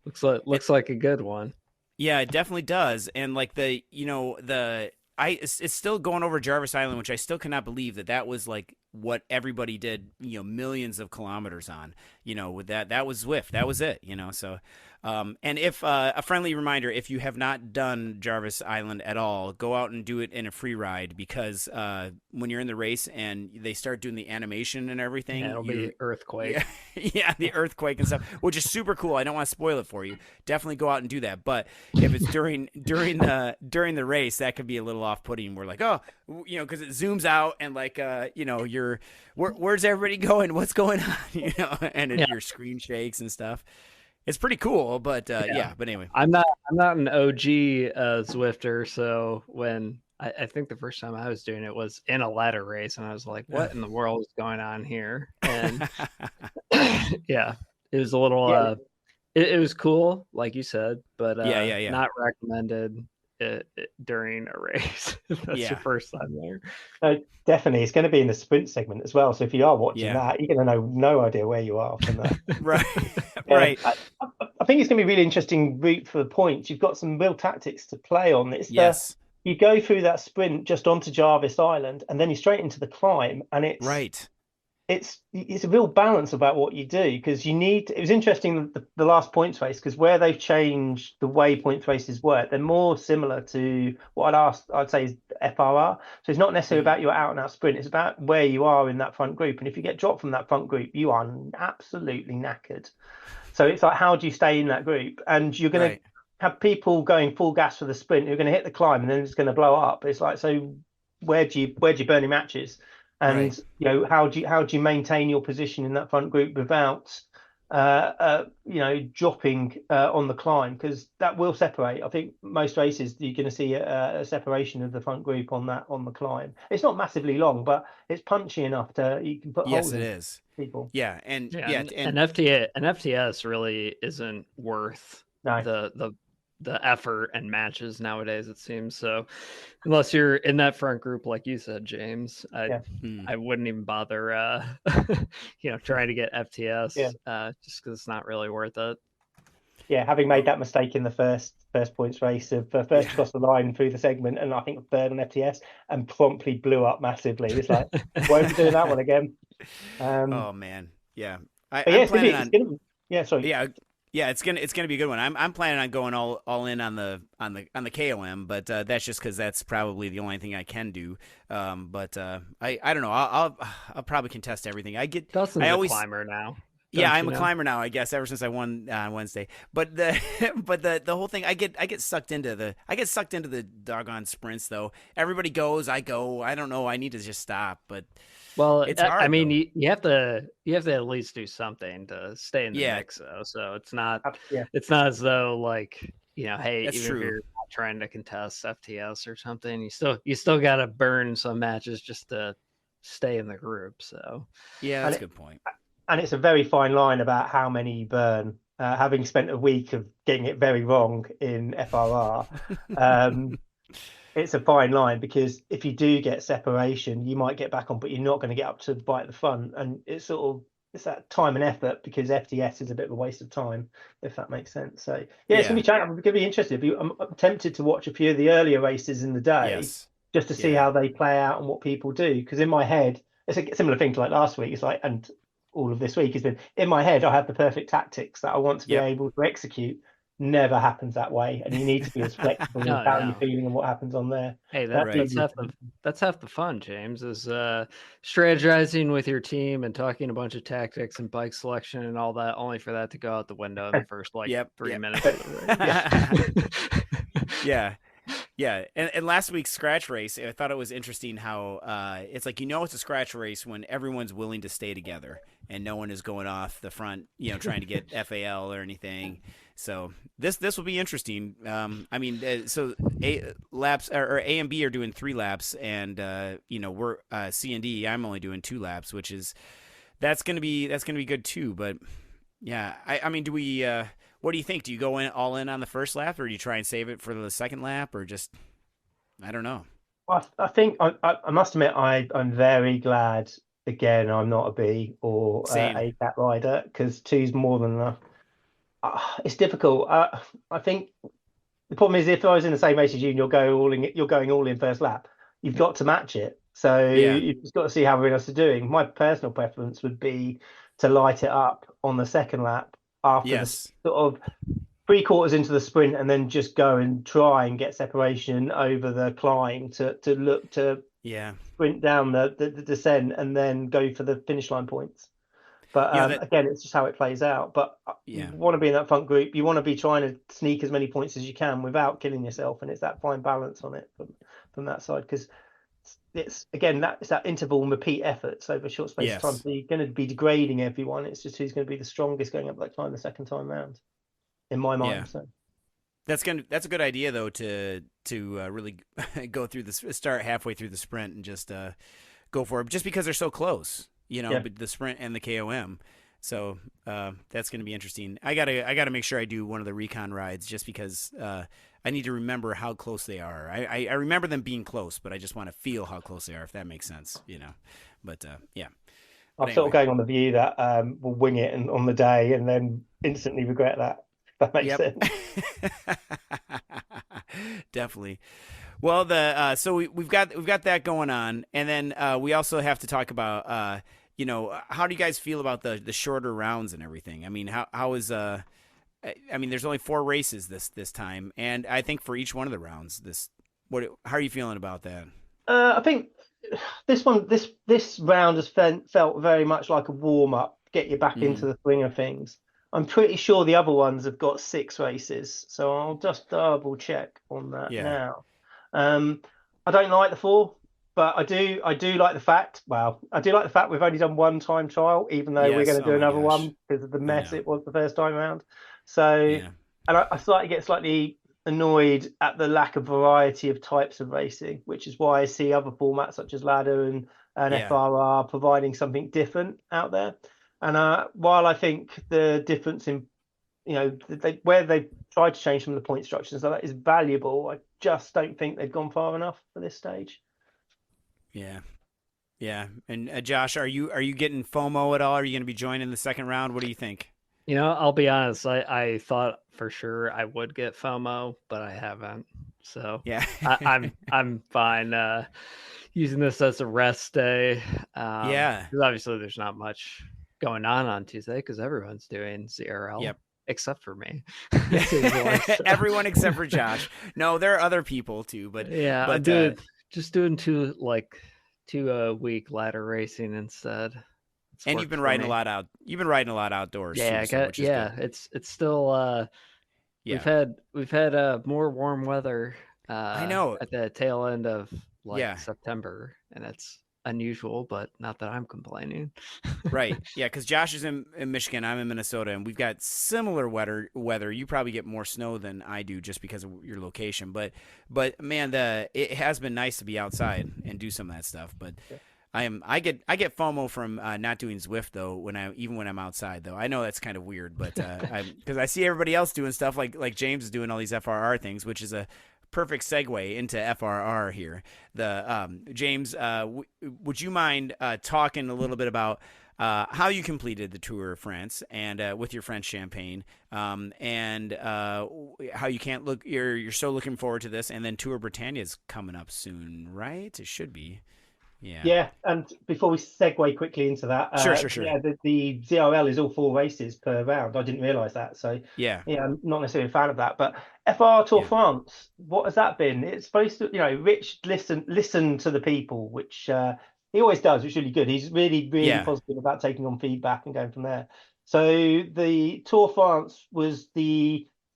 looks like a good one. Yeah, it definitely does. And like it's still going over Jarvis Island, which I still cannot believe that was like what everybody did, millions of kilometers on, with that was Zwift. That was it, so, and if, a friendly reminder, if you have not done Jarvis Island at all, go out and do it in a free ride, because, when you're in the race and they start doing the animation and everything, it'll be earthquake. Yeah, the earthquake and stuff, which is super cool. I don't want to spoil it for you. Definitely go out and do that. But if it's during the race, that could be a little off-putting. We're like, oh, because it zooms out and like, where's everybody going? What's going on? And your screen shakes and stuff. It's pretty cool, but but anyway, I'm not an OG Zwifter, so when I think the first time I was doing it was in a ladder race, and I was like, what in the world is going on here? And yeah, it was a little it was cool, like you said, but not recommended during a race. That's your first time there. Definitely, it's going to be in the sprint segment as well. So if you are watching that, you're going to know no idea where you are from that. Right, right. I think it's going to be a really interesting route for the points. You've got some real tactics to play on. You go through that sprint just onto Jarvis Island, and then you're straight into the climb, and it's right. It's a real balance about what you do, because it was interesting the last points race, because where they've changed the way points races work, they're more similar to what I'd say is FRR. So it's not necessarily about your out and out sprint, it's about where you are in that front group. And if you get dropped from that front group, you are absolutely knackered. So it's like, how do you stay in that group? And you're going to have people going full gas for the sprint who are going to hit the climb and then it's going to blow up. It's like, so where do you burn your matches? And how do you maintain your position in that front group without dropping on the climb, because that will separate. I think most races you're going to see a separation of the front group on the climb. It's not massively long, but it's punchy enough you can put holes in people. Yeah, and FTS really isn't worth the effort and matches nowadays, it seems. So unless you're in that front group, like you said, James, I wouldn't even bother trying to get FTS just because it's not really worth it. Having made that mistake in the first points race of first across the line through the segment, and I think third on FTS, and promptly blew up massively. It's like, won't be doing that one again. Oh man, I'm planning on. Yeah, it's gonna be a good one. I'm planning on going all in on the KOM, but that's just because that's probably the only thing I can do. But I don't know. I'll probably contest everything. Dustin's a climber now. I'm a climber now, I guess, ever since I won on Wednesday. But the whole thing, I get sucked into the doggone sprints though. Everybody goes, I go. I don't know. I need to just stop, but. Well, it's hard, I mean, you have to at least do something to stay in the mix, though. So it's not as though like, hey, even if you're not trying to contest FTS or something, you still got to burn some matches just to stay in the group. So that's a good point. And it's a very fine line about how many you burn. Having spent a week of getting it very wrong in FRR. It's a fine line, because if you do get separation, you might get back on, but you're not going to get up to bite the front. And it's that time and effort, because FTS is a bit of a waste of time, if that makes sense. So it's going to be interesting. I'm tempted to watch a few of the earlier races in the day, just to see how they play out and what people do. Because in my head, it's a similar thing to like last week. It's like, and all of this week has been, in my head, I have the perfect tactics that I want to be able to execute. Never happens that way, and you need to be as flexible No, about no. your feeling and what happens on there. Hey, That's that's half the fun, James, is strategizing with your team and talking a bunch of tactics and bike selection and all that, only for that to go out the window in the first 3 minutes of the race. Yeah. And last week's scratch race, I thought it was interesting how it's like, it's a scratch race when everyone's willing to stay together and no one is going off the front, trying to get FAL or anything. So this will be interesting. So laps or A and B are doing 3 laps, and we're C and D. I'm only doing 2 laps, which is that's gonna be good too. But yeah, I mean, do we? What do you think? Do you go all in on the first lap, or do you try and save it for the second lap, or just I don't know. Well, I think I must admit I'm very glad. Again, I'm not a B or a cat rider, because 2's more than enough. It's difficult. I think the problem is, if I was in the same race as you and you're going all in first lap, you've got to match it. So you've just got to see how everyone else is doing. My personal preference would be to light it up on the second lap after the sort of 3/4 into the sprint, and then just go and try and get separation over the climb to look to sprint down the descent and then go for the finish line points. But again, it's just how it plays out. But you want to be in that front group. You want to be trying to sneak as many points as you can without killing yourself, and it's that fine balance on it from that side, because it's that interval and repeat efforts over a short space of time. So you're going to be degrading everyone. It's just who's going to be the strongest going up that climb the second time round, in my mind. So that's a good idea though, to really go through start halfway through the sprint and just go for it, just because they're so close. The sprint and the KOM. So that's going to be interesting. I gotta make sure I do one of the recon rides, just because I need to remember how close they are. I remember them being close, but I just want to feel how close they are, if that makes sense. But yeah. I'm sort of going on the view that we'll wing it on the day and then instantly regret that. If that makes sense. Definitely. Well, so we've got that going on, and then we also have to talk about how do you guys feel about the shorter rounds and everything? I mean, how is there's only 4 races this time, and I think for each one of the rounds, how are you feeling about that? I think this round has felt very much like a warm up, get you back into the swing of things. I'm pretty sure the other ones have got 6 races, so I'll just double check on that now. I don't like the 4, but I do like the fact. Well, I do like the fact we've only done 1 time trial, even though we're going to do another one because of the mess it was the first time around. So, and I get slightly annoyed at the lack of variety of types of racing, which is why I see other formats such as ladder and FRR providing something different out there. And while I think the difference in, where they've tried to change some of the point structures, so that is valuable, I just don't think they've gone far enough for this stage. Yeah. And Josh, are you getting FOMO at all? Are you going to be joining the second round? What do you think? I'll be honest. I thought for sure I would get FOMO, but I haven't. So I'm fine using this as a rest day. Because obviously there's not much going on Tuesday because everyone's doing ZRL. Except for me. Everyone except for Josh. No, there are other people too, but I'm doing 2 2-week ladder racing instead. And you've been riding a lot out. You've been riding a lot outdoors. Yeah, too, it's still we've had more warm weather. I know at the tail end of September, and it's unusual, but not that I'm complaining. Right. Yeah, because Josh is in Michigan, I'm in Minnesota, and we've got similar weather. You probably get more snow than I do just because of your location. But man, it has been nice to be outside and do some of that stuff. But I get FOMO from not doing Zwift though even when I'm outside though. I know that's kind of weird, but because I see everybody else doing stuff like James is doing all these FRR things, which is a perfect segue into FRR here. James, would you mind talking a little bit about how you completed the Tour of France and with your French champagne, and how you're so looking forward to this, and then Tour Britannia is coming up soon, right? It should be. Yeah, and before we segue quickly into that, Sure. yeah, the ZRL is all 4 races per round. I didn't realise that, so Yeah. yeah, I'm not necessarily a fan of that. But FR Tour Yeah. France, what has that been? It's supposed to, Rich listen to the people, which he always does, which is really good. He's really Yeah. positive about taking on feedback and going from there. So the Tour France was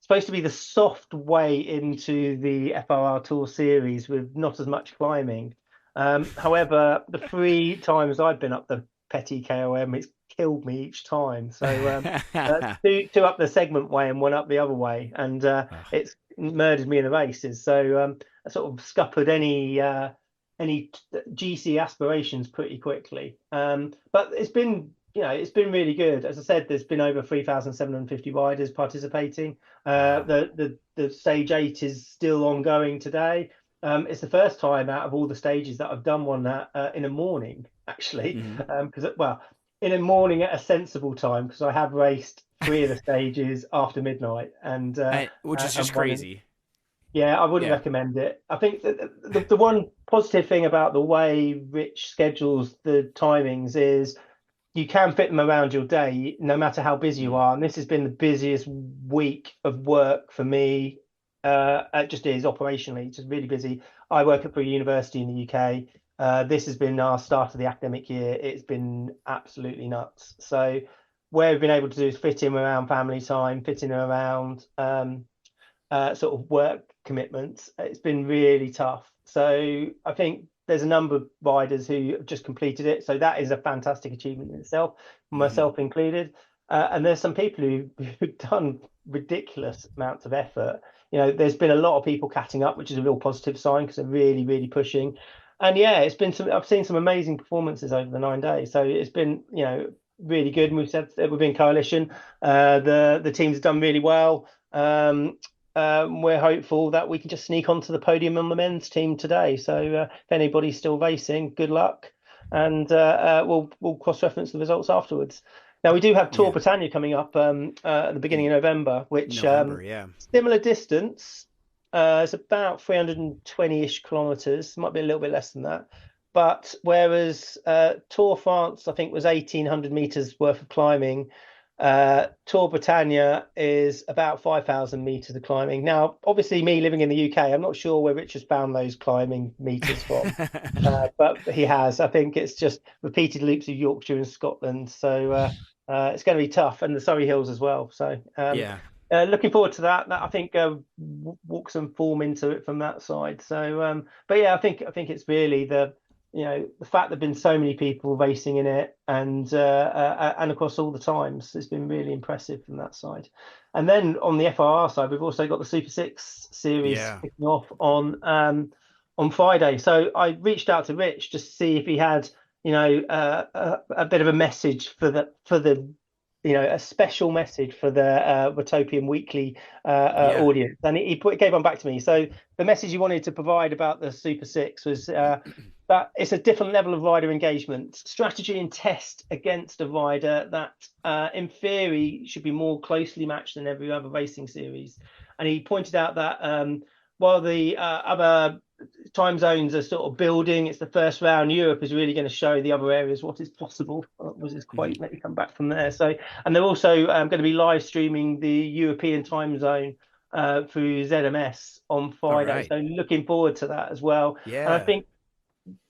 supposed to be the soft way into the FRR Tour series with not as much climbing. However, the 3 times I've been up the Petty KOM, it's killed me each time. So two up the segment way and 1 up the other way, and it's murdered me in the races. So I sort of scuppered any GC aspirations pretty quickly. But it's been really good. As I said, there's been over 3,750 riders participating. The stage 8 is still ongoing today. It's the first time out of all the stages that I've done one in a morning, actually, because in a morning at a sensible time, because I have raced 3 of the stages after midnight, and which is just and crazy. Yeah, I wouldn't recommend it. I think the one positive thing about the way Rich schedules the timings is you can fit them around your day, no matter how busy you are. And this has been the busiest week of work for me. It just is operationally, just really busy. I work for a university in the UK. This has been our start of the academic year. It's been absolutely nuts. So where we've been able to do is fit in around family time, fit in around sort of work commitments. It's been really tough. So I think there's a number of riders who have just completed it. So that is a fantastic achievement in itself, myself included. And there's some people who've done ridiculous amounts of effort. There's been a lot of people catching up, which is a real positive sign because they're really pushing. And yeah, I've seen some amazing performances over the 9 days. So it's been, really good. And we've said that we've been coalition. The teams have done really well. We're hopeful that we can just sneak onto the podium on the men's team today. So if anybody's still racing, good luck, and we'll cross-reference the results afterwards. Now we do have Tour Britannia coming up at the beginning of November, which similar distance. It's about 320-ish kilometers. Might be a little bit less than that. But whereas Tour France, I think, was 1,800 meters worth of climbing. Tour Britannia is about 5,000 meters of climbing. Now, obviously, me living in the UK, I'm not sure where Richard's found those climbing meters from, but he has. I think it's just repeated loops of Yorkshire and Scotland. So it's going to be tough, and the Surrey Hills as well. So looking forward to that. I think walk some form into it from that side. So, but yeah, I think it's really the fact there've been so many people racing in it and across all the times, it's been really impressive from that side. And then on the FRR side, we've also got the Super 6 series kicking off on Friday. So I reached out to Rich just to see if he had, a bit of a message for the a special message for the Watopian Weekly audience. And he gave one back to me. So the message he wanted to provide about the Super 6 was that it's a different level of rider engagement, strategy and test against a rider that in theory should be more closely matched than every other racing series. And he pointed out that while the other time zones are sort of building, it's the first round. Europe is really going to show the other areas what is possible. Was his quote? Let me come back from there. So, and they're also going to be live streaming the European time zone through ZMS on Friday. So looking forward to that as well. Yeah. And I think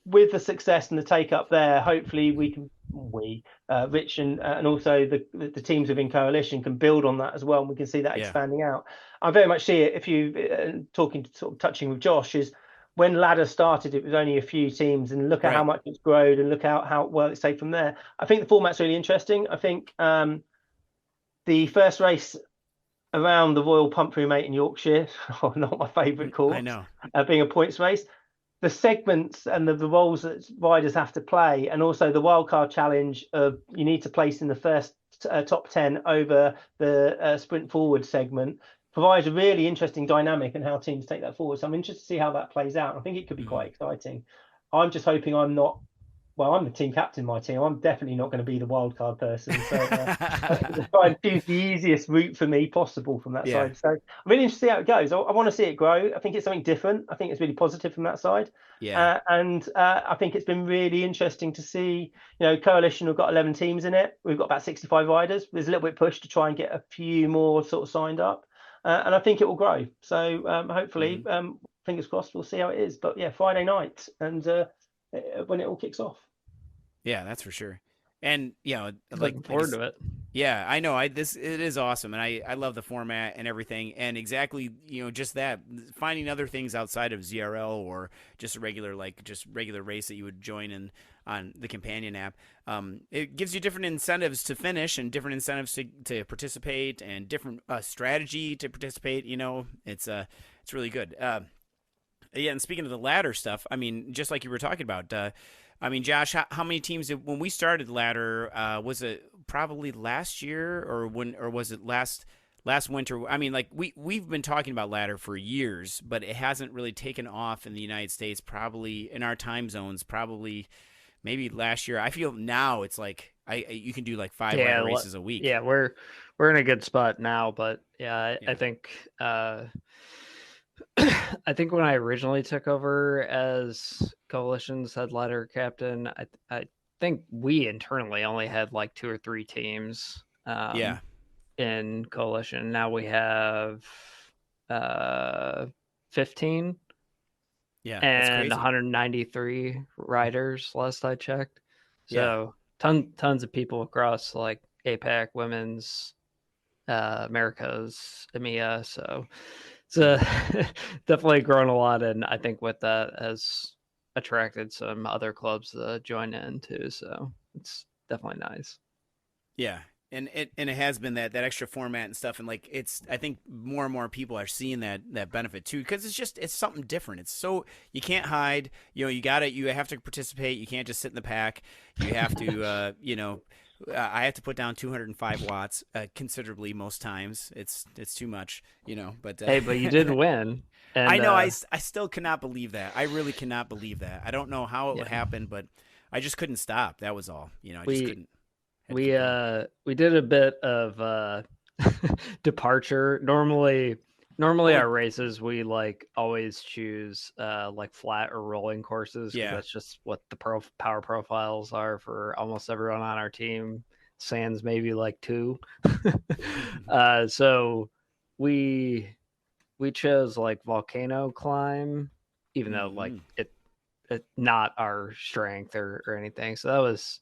with the success and the take up there, hopefully Rich and also the teams within coalition can build on that as well, and we can see that expanding out. I very much see it. If you touching with Josh, is when Ladder started, it was only a few teams, and look at how much it's grown, and look at how well it's taken from there. I think the format's really interesting. I think the first race around the Royal Pump Through Mate in Yorkshire, not my favourite course, I know, being a points race. The segments and the roles that riders have to play, and also the wildcard challenge of you need to place in the first top 10 over the sprint forward segment, provides a really interesting dynamic and how teams take that forward. So I'm interested to see how that plays out. I think it could be quite exciting. I'm just hoping I'm not well, I'm the team captain of my team. I'm definitely not going to be the wild card person. So try and choose the easiest route for me possible from that Yeah. side. So I'm really interested to see how it goes. I want to see it grow. I think it's something different. I think it's really positive from that side. Yeah. And I think it's been really interesting to see, Coalition, we've got 11 teams in it. We've got about 65 riders. There's a little bit push to try and get a few more sort of signed up. And I think it will grow. So hopefully, fingers crossed, we'll see how it is. But yeah, Friday night and when it all kicks off. Yeah, that's for sure. And Looking forward to it. Yeah, I know. It is awesome, and I love the format and everything. And exactly, just that, finding other things outside of ZRL or just a regular race that you would join in on the companion app. It gives you different incentives to finish and different incentives to participate and different strategy to participate. It's really good. Yeah, and speaking of the ladder stuff, I mean, just like you were talking about. I mean, Josh, how many teams when we started ladder? Was it probably last year or was it last winter? I mean, like we've been talking about ladder for years, but it hasn't really taken off in the United States. Probably in our time zones, probably maybe last year. I feel now it's like you can do like 5 ladder races a week. Yeah, we're in a good spot now, but I think. I think when I originally took over as Coalition's head ladder captain, I think we internally only had like 2 or 3 teams in Coalition. Now we have 15 and 193 riders last I checked. So tons of people across like APAC, women's, Americas, EMEA. So it's definitely grown a lot, and I think with that has attracted some other clubs to join in too. So it's definitely nice. Yeah, and it has been that extra format and stuff, and like I think more and more people are seeing that benefit too, because it's something different. It's so you can't hide. You have to participate. You can't just sit in the pack. You have to I have to put down 205 watts considerably most times. It's too much, but hey, but you did win. And, I know. I still cannot believe that. I really cannot believe that. I don't know how it happened, but I just couldn't stop. That was all. I just couldn't. We did a bit of departure. Normally our races we like always choose like flat or rolling courses. That's just what the power profiles are for almost everyone on our team. Sans maybe like 2. So we chose like volcano climb, even though like it not our strength or anything. So that was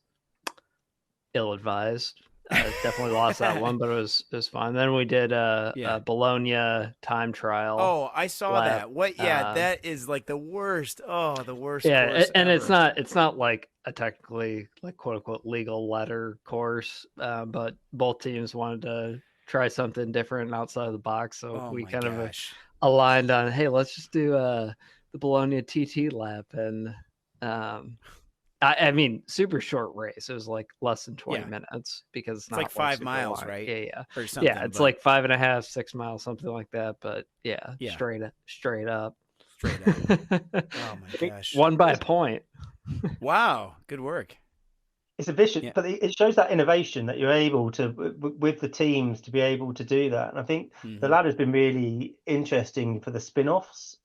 ill-advised. Definitely lost that one, but it was fun. Then we did a Bologna time trial. Oh, I saw that. What? Yeah, that is like the worst. Oh, the worst. Yeah, course and ever. it's not like a technically like quote unquote legal ladder course, but both teams wanted to try something different outside of the box, so we kind of aligned on, hey, let's just do the Bologna TT lap, and I mean, super short race. It was like less than 20 minutes because it's not like 5 miles, long. right? Yeah. Or something, it's like 5.5, 6 miles, something like that. But straight up. Straight up. Oh my gosh. Won by a point. Wow. Good work. It's a vicious, but it shows that innovation that you're able to, with the teams, to be able to do that. And I think the ladder's been really interesting for the spin-offs,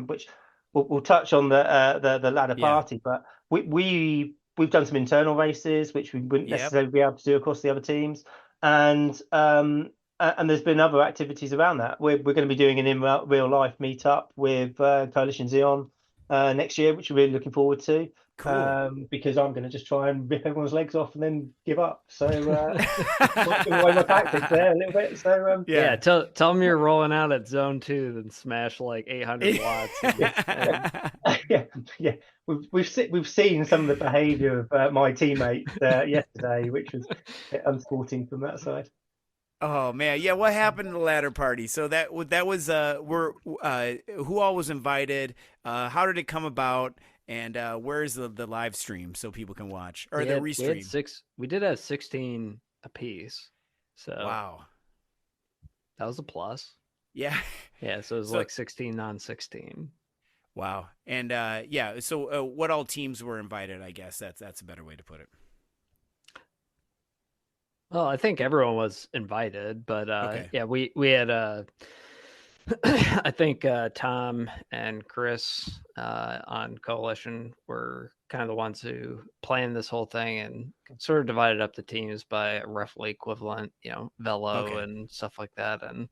which we'll touch on the ladder party. But we've done some internal races, which we wouldn't necessarily be able to do across the other teams, and there's been other activities around that. We're going to be doing an in real life meetup with Coalition Xeon next year, which we're really looking forward to. Cool. Because I'm going to just try and rip everyone's legs off and then give up. So give away my tactics there a little bit. So tell them you're rolling out at zone 2, then smash like 800 watts. Yeah. We've seen some of the behaviour of my teammates yesterday, which was a bit unsporting from that side. Oh man, yeah. What happened to the ladder party? So that was who all was invited? How did it come about? And where's the live stream so people can watch or the restream? We did have 16 apiece. So wow, that was a plus. Yeah. Yeah. So it was like 16 on 16. Wow. And so what all teams were invited? I guess that's a better way to put it. Well, I think everyone was invited, but Okay. yeah, we had I think Tom and Chris on Coalition were kind of the ones who planned this whole thing and sort of divided up the teams by roughly equivalent, velo Okay. and stuff like that, and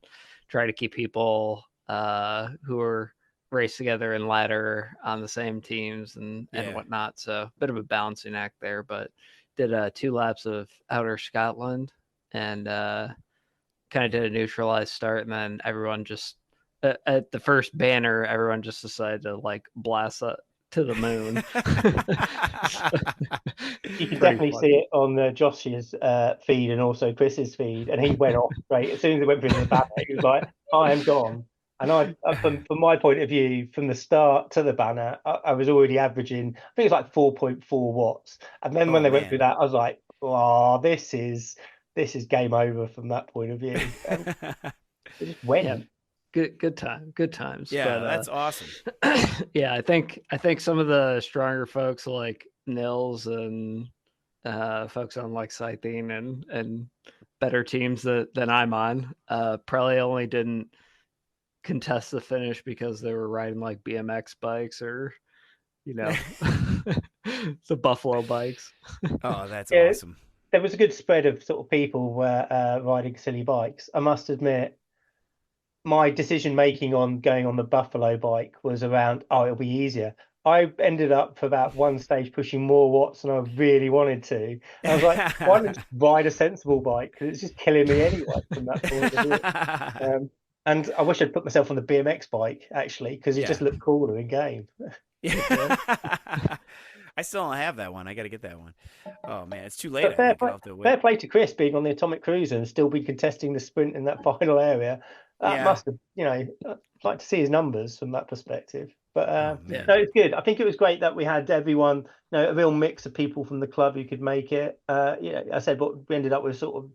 try to keep people who are race together and ladder on the same teams and Yeah. whatnot. So a bit of a balancing act there, but did 2 laps of Outer Scotland and kind of did a neutralized start, and then everyone just at the first banner, everyone just decided to like blast up to the moon. You can Pretty definitely fun. see it on Josh's feed and also Chris's feed, and he went off straight as soon as he went through the banner. He was like, "I am gone." And from my point of view, from the start to the banner, I was already averaging, I think it's like 4.4 watts. And then when Oh they went through man. that, I was like, "Oh, this is game over from that point of view." And it just Yeah, went. good times. Yeah, But that's awesome. yeah, I think some of the stronger folks like Nils and folks on like Scything and better teams than I'm on probably only didn't contest the finish because they were riding like BMX bikes or the Buffalo bikes. Oh, that's Yeah, awesome. there was a good spread of sort of people riding silly bikes. I must admit, my decision making on going on the Buffalo bike was around, oh, it'll be easier. I ended up for about one stage pushing more watts than I really wanted to. And I was like, why not just ride a sensible bike? Because it's just killing me anyway from that point of view. And I wish I'd put myself on the BMX bike actually, because it Yeah. just looked cooler in game. Yeah. I still don't have that one. I got to get that one. Oh man, it's too late. But I think I'll have to fair wait. play to Chris being on the Atomic Cruiser and still be contesting the sprint in that final area. That Yeah. must have, I'd like to see his numbers from that perspective. But Oh Yeah. man. no, it's good. I think it was great that we had everyone, a real mix of people from the club who could make it. I said, but we ended up with sort of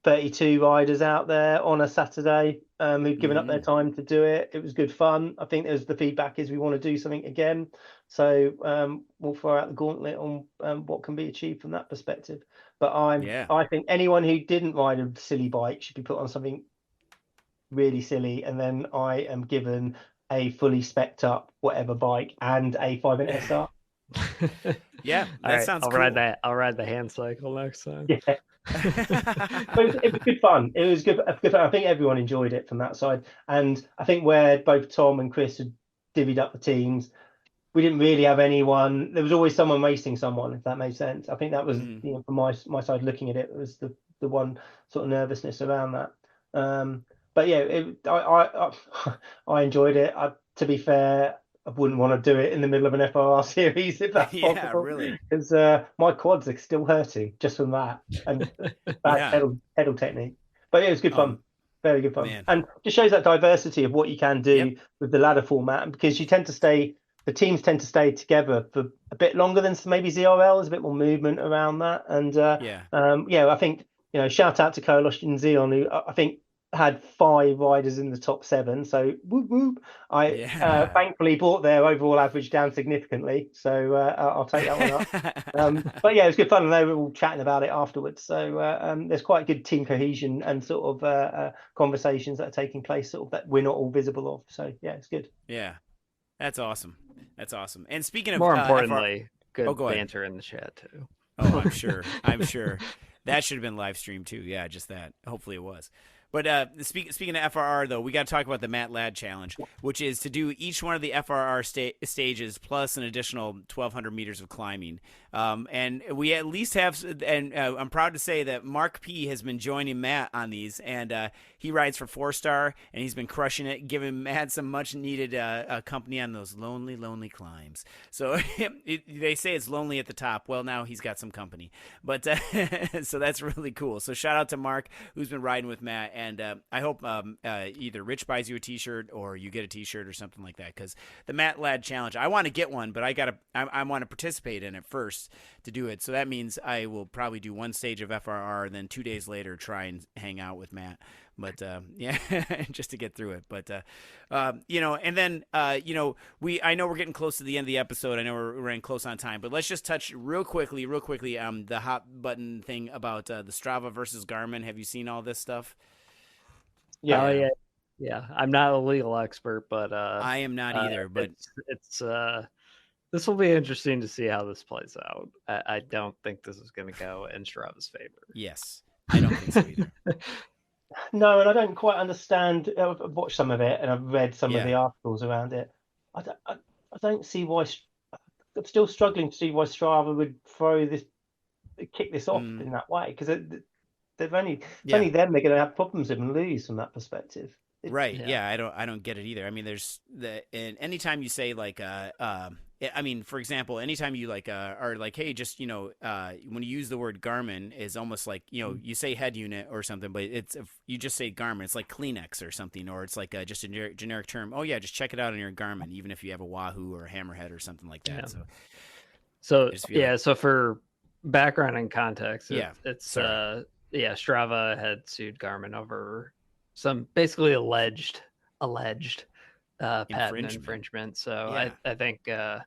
32 riders out there on a Saturday who'd given up their time to do it. It was good fun. I think there's the feedback is we want to do something again. So we'll throw out the gauntlet on what can be achieved from that perspective. But Yeah. I think anyone who didn't ride a silly bike should be put on something really silly, and then I am given a fully spec'd up whatever bike and a 5-minute SR. Yeah, All that right, sounds I'll cool. ride that. I'll ride the hand cycle next time. Yeah. It was good fun. It was good fun. I think everyone enjoyed it from that side. And I think where both Tom and Chris had divvied up the teams, we didn't really have anyone. There was always someone racing someone, if that made sense. I think that was, from my side looking at it, was the one sort of nervousness around that. But yeah, I enjoyed it. To be fair, I wouldn't want to do it in the middle of an FRR series if that's Yeah, possible, really. because my quads are still hurting just from that and bad Yeah. pedal technique. But yeah, it was good fun, very good fun, Man. and just shows that diversity of what you can do Yep. with the ladder format, and because the teams tend to stay together for a bit longer than maybe ZRL. There's a bit more movement around that, and Yeah. I think shout out to Coalition Xeon, who I think had 5 riders in the top 7. So whoop whoop. I Yeah. thankfully brought their overall average down significantly. So I'll take that one up. But yeah, it was good fun, and they were all chatting about it afterwards. So there's quite good team cohesion and sort of conversations that are taking place, sort of that we're not all visible of. So yeah, it's good. Yeah. That's awesome. That's awesome. And speaking of More importantly, good go ahead. banter in the chat too. Oh, I'm sure. I'm sure. That should have been live streamed too. Yeah, just that. Hopefully it was. But speaking of FRR, though, we got to talk about the Matt Ladd Challenge, which is to do each one of the FRR stages plus an additional 1,200 meters of climbing. And we at least have, and I'm proud to say that Mark P has been joining Matt on these, and he rides for 4-star, and he's been crushing it, giving Matt some much-needed company on those lonely, lonely climbs. So they say it's lonely at the top. Well, now he's got some company. But so that's really cool. So shout out to Mark, who's been riding with Matt. And I hope either Rich buys you a T-shirt or you get a T-shirt or something like that. Because the Matt Ladd Challenge, I want to get one, but I want to participate in it first to do it. So that means I will probably do one stage of FRR, and then 2 days later try and hang out with Matt. But yeah, just to get through it. But and then I know we're getting close to the end of the episode. I know we're running close on time, but let's just touch real quickly the hot button thing about the Strava versus Garmin. Have you seen all this stuff? Yeah. Oh, yeah. I'm not a legal expert, but I am not either. But it's this will be interesting to see how this plays out. I don't think this is going to go in Strava's favor. Yes, I don't think so either. No, and I don't quite understand. I've watched some of it and I've read some of the articles around it. I don't see why. I'm still struggling to see why Strava would kick this off in that way, because they've only them they're going to have problems with and lose from that perspective. Right. Yeah. I don't get it either. I mean, and anytime you say like, I mean, for example, anytime you are like, hey, just, when you use the word Garmin is almost like, you say head unit or something, but you just say Garmin, it's like Kleenex or something, or it's like just a generic term. Oh yeah. Just check it out on your Garmin, even if you have a Wahoo or a Hammerhead or something like that. Yeah. So So for background and context, it's Strava had sued Garmin over some basically alleged patent infringement. So I think I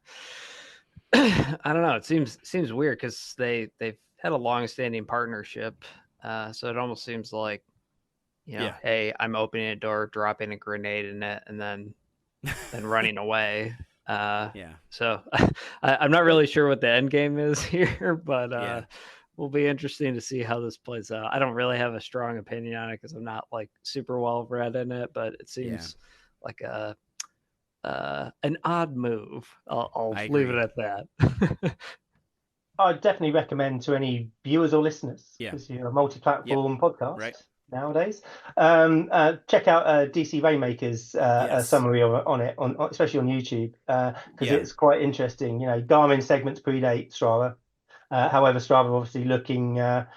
don't know. It seems weird because they've had a long-standing partnership. So it almost seems like hey, I'm opening a door, dropping a grenade in it, and then running away. So I'm not really sure what the end game is here, but will be interesting to see how this plays out. I don't really have a strong opinion on it because I'm not like super well read in it, but it seems like an odd move. I'll leave it at that. I'd definitely recommend to any viewers or listeners, because you're a multi-platform podcast nowadays. Check out DC Rainmaker's summary on it, especially on YouTube, because it's quite interesting. Garmin segments predate Strava. However, Strava obviously looking to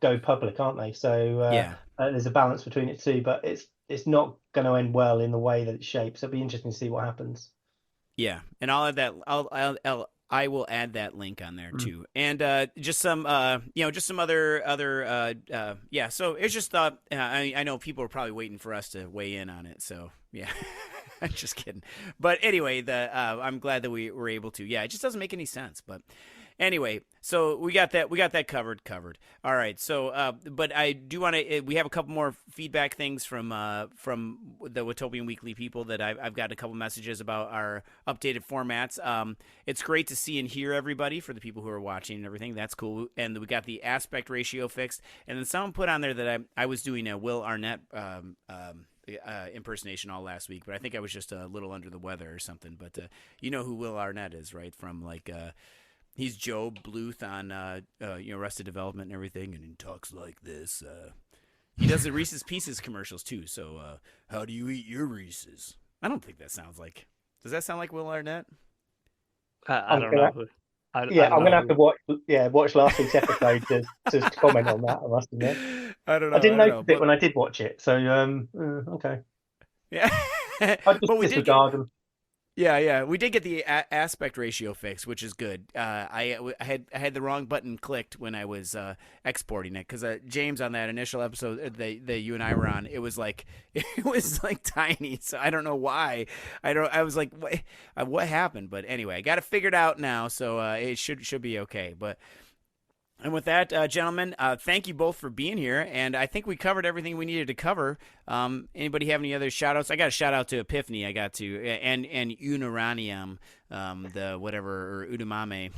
go public, aren't they? So there's a balance between it too, but it's not going to end well in the way that it shapes. It'll be interesting to see what happens. Yeah, and I'll add that. I will add that link on there too, and just some just some other So it's just thought. I know people are probably waiting for us to weigh in on it. So yeah. I'm just kidding. But anyway, I'm glad that we were able to. Yeah, it just doesn't make any sense. But anyway, so we got that covered. All right. So, but I do want to. We have a couple more feedback things from the Watopian Weekly people that I've got a couple messages about our updated formats. It's great to see and hear everybody for the people who are watching and everything. That's cool. And we got the aspect ratio fixed. And then someone put on there that I was doing a Will Arnett impersonation all last week, but I think I was just a little under the weather or something. But you know who Will Arnett is, right? From he's Joe Bluth on Arrested Development and everything, and he talks like this. He does the Reese's Pieces commercials too. So how do you eat your Reese's? I don't think that sounds like. Does that sound like Will Arnett? I don't know. I'm gonna have to watch last week's episode to comment on that. I must admit. I don't know. I didn't notice it when I did watch it, so okay. Yeah, I just disregard them. Yeah, we did get the aspect ratio fixed, which is good. I had the wrong button clicked when I was exporting it, because James, on that initial episode that you and I were on, it was like tiny. So I don't know why. I was like, what happened? But anyway, I got it figured out now, so it should be okay. And with that, gentlemen, thank you both for being here. And I think we covered everything we needed to cover. Anybody have any other shout-outs? I got a shout-out to Epiphany. I got to, and Uniranium, the whatever, or Udamame.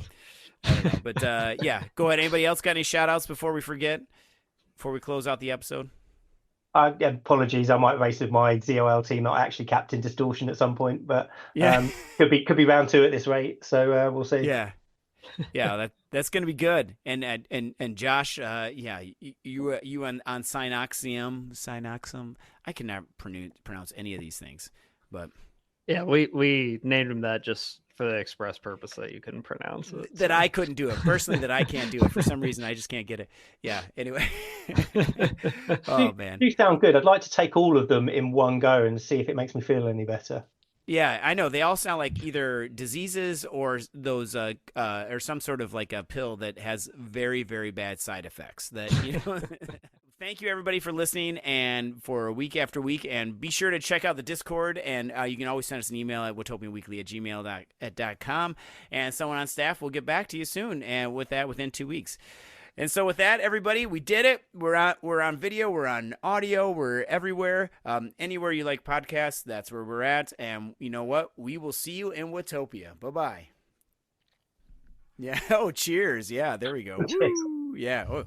I don't know. But, go ahead. Anybody else got any shout-outs before we close out the episode? Apologies, I might race with my ZRL team, not actually Captain Distortion at some point. But could be round 2 at this rate. So we'll see. Yeah, that's going to be good. And Josh, you on Synoxium. I cannot pronounce any of these things, but we named him that just for the express purpose that you couldn't pronounce it. That I couldn't do it personally. That I can't do it for some reason. I just can't get it. Yeah. Anyway. Oh man, you sound good. I'd like to take all of them in one go and see if it makes me feel any better. Yeah, I know. They all sound like either diseases or those or some sort of like a pill that has very, very bad side effects that Thank you, everybody, for listening and for week after week. And be sure to check out the Discord. And you can always send us an email at watopianweekly@gmail.com. And someone on staff will get back to you soon. And with that, within 2 weeks. And so with that, everybody, we did it. We're on video. We're on audio. We're everywhere. Anywhere you like podcasts, that's where we're at. And you know what? We will see you in Watopia. Bye-bye. Yeah. Oh, cheers. Yeah, there we go. Woo. Yeah. Oh.